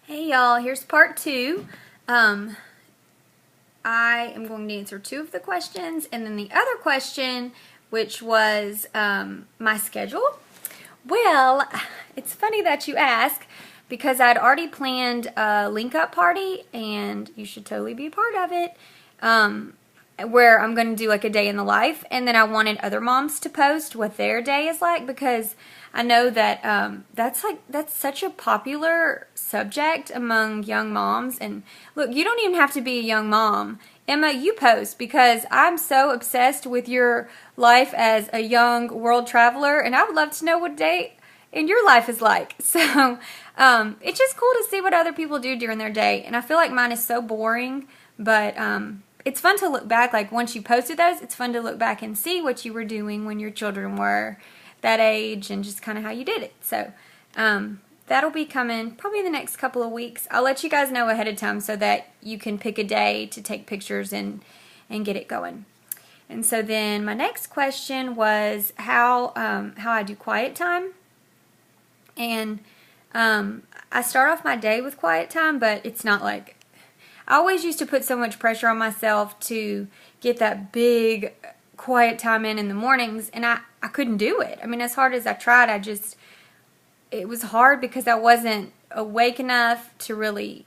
Hey y'all, here's part two. I am going to answer two of the questions, and then the other question, which was my schedule. Well, it's funny that you ask because I'd already planned a link up party, and you should totally be a part of it. Where I'm going to do like a day in the life, and then I wanted other moms to post what their day is like because I know that that's such a popular subject among young moms. And look, you don't even have to be a young mom. Emma, you post because I'm so obsessed with your life as a young world traveler, and I would love to know what a day in your life is like. So it's just cool to see what other people do during their day, and I feel like mine is so boring, but it's fun to look back. Like once you posted those, it's fun to look back and see what you were doing when your children were that age and just kind of how you did it. So that'll be coming probably in the next couple of weeks. I'll let you guys know ahead of time so that you can pick a day to take pictures and get it going. And so then my next question was how I do quiet time. And I start off my day with quiet time, but it's not like, I always used to put so much pressure on myself to get that big quiet time in the mornings, and I couldn't do it. I mean, as hard as I tried, it was hard because I wasn't awake enough to really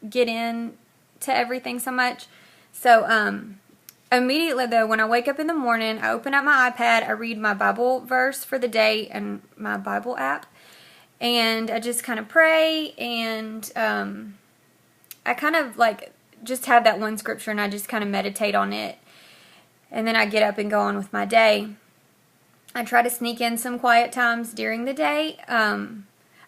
get in to everything so much. So immediately though, when I wake up in the morning, I open up my iPad, I read my Bible verse for the day and my Bible app, and I just kind of pray, and I kind of like just have that one scripture and I just kind of meditate on it. And then I get up and go on with my day. I try to sneak in some quiet times during the day.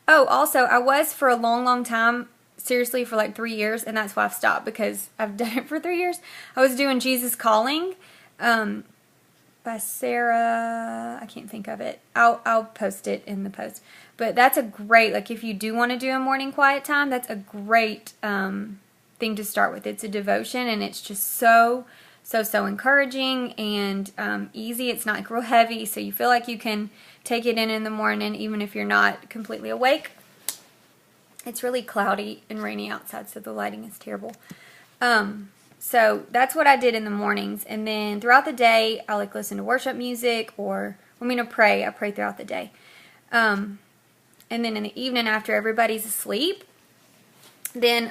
Also, I was for a long, long time, seriously for like 3 years, and that's why I've stopped because I've done it for 3 years. I was doing Jesus Calling by Sarah. I can't think of it. I'll post it in the post. But that's a great, like if you do want to do a morning quiet time, that's a great thing to start with. It's a devotion, and it's just so encouraging and easy. It's not like real heavy, so you feel like you can take it in the morning even if you're not completely awake. It's really cloudy and rainy outside, so the lighting is terrible. So that's what I did in the mornings, and then throughout the day I like listen to worship music or I pray. I pray throughout the day. And then in the evening after everybody's asleep, then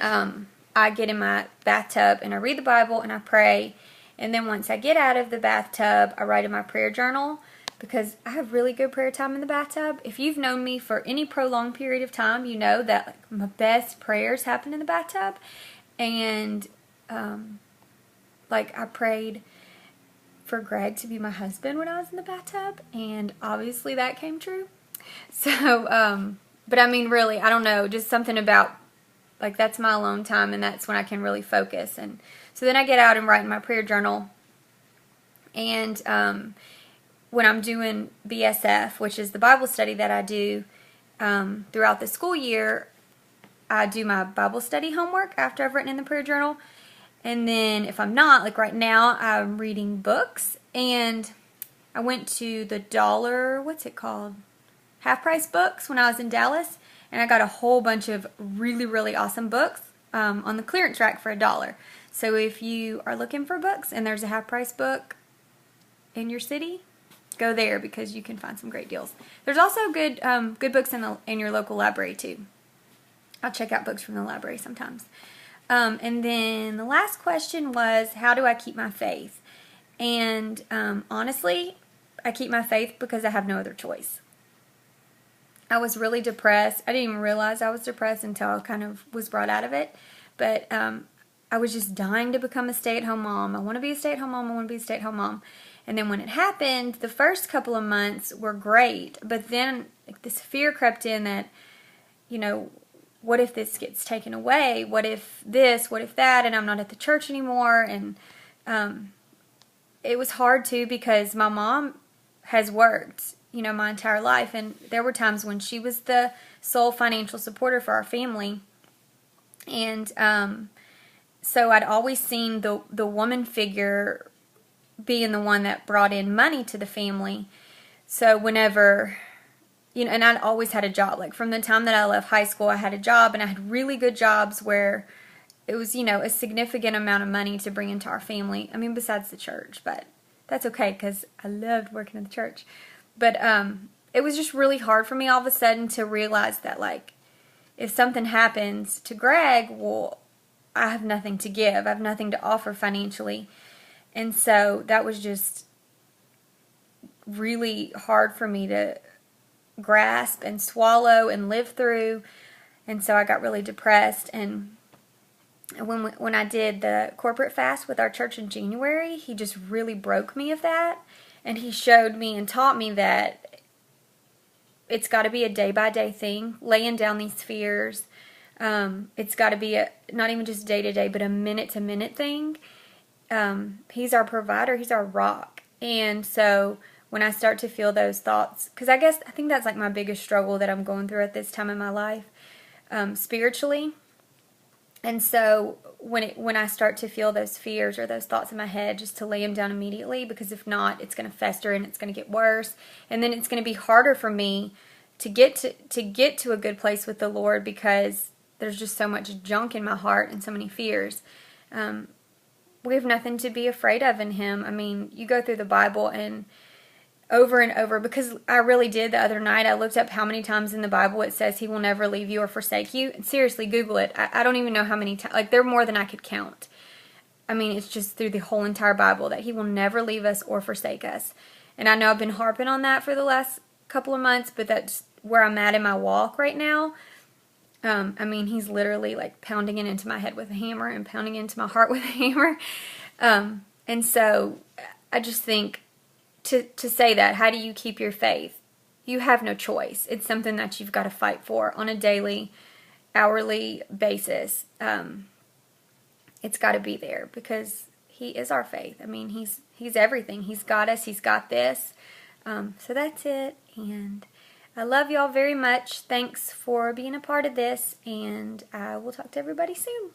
I get in my bathtub and I read the Bible and I pray. And then once I get out of the bathtub, I write in my prayer journal because I have really good prayer time in the bathtub. If you've known me for any prolonged period of time, you know that like, my best prayers happen in the bathtub. And like I prayed for Greg to be my husband when I was in the bathtub, and obviously that came true. So, but I mean, really, I don't know, just something about, like, that's my alone time, and that's when I can really focus. And so then I get out and write in my prayer journal, and when I'm doing BSF, which is the Bible study that I do throughout the school year, I do my Bible study homework after I've written in the prayer journal. And then if I'm not, like right now, I'm reading books, and I went to the what's it called? Half price books when I was in Dallas, and I got a whole bunch of really, really awesome books on the clearance rack for $1. So if you are looking for books and there's a half price book in your city, go there because you can find some great deals. There's also good books in your local library too. I'll check out books from the library sometimes. And then the last question was, how do I keep my faith? And honestly, I keep my faith because I have no other choice. I was really depressed. I didn't even realize I was depressed until I kind of was brought out of it. But I was just dying to become a stay-at-home mom. I want to be a stay-at-home mom. I want to be a stay-at-home mom. And then when it happened, the first couple of months were great. But then like, this fear crept in that, you know, what if this gets taken away? What if this? What if that? And I'm not at the church anymore. And it was hard too because my mom has worked, you know, my entire life, and there were times when she was the sole financial supporter for our family, and so I'd always seen the woman figure being the one that brought in money to the family. So whenever, and I'd always had a job. Like from the time that I left high school, I had a job, and I had really good jobs where it was, a significant amount of money to bring into our family. I mean, besides the church, but that's okay because I loved working at the church. But it was just really hard for me all of a sudden to realize that, like, if something happens to Greg, well, I have nothing to give. I have nothing to offer financially. And so that was just really hard for me to grasp and swallow and live through. And so I got really depressed. And when I did the corporate fast with our church in January, he just really broke me of that. And he showed me and taught me that it's got to be a day-by-day thing, laying down these fears. It's got to be not even just day-to-day, but a minute-to-minute thing. He's our provider. He's our rock. And so when I start to feel those thoughts, because I think that's like my biggest struggle that I'm going through at this time in my life, spiritually. And so when I start to feel those fears or those thoughts in my head, just to lay them down immediately, because if not, it's going to fester and it's going to get worse. And then it's going to be harder for me to get to a good place with the Lord, because there's just so much junk in my heart and so many fears. We have nothing to be afraid of in Him. I mean, you go through the Bible and over, because I really did the other night. I looked up how many times in the Bible it says He will never leave you or forsake you. And seriously, Google it. I don't even know how many times. Like, there are more than I could count. I mean, it's just through the whole entire Bible that He will never leave us or forsake us. And I know I've been harping on that for the last couple of months, but that's where I'm at in my walk right now. I mean, He's literally like pounding it into my head with a hammer and pounding it into my heart with a hammer. And so I just think, to say that, how do you keep your faith? You have no choice. It's something that you've got to fight for on a daily, hourly basis. It's got to be there because He is our faith. I mean, He's everything. He's got us. He's got this. So that's it. And I love y'all very much. Thanks for being a part of this. And I will talk to everybody soon.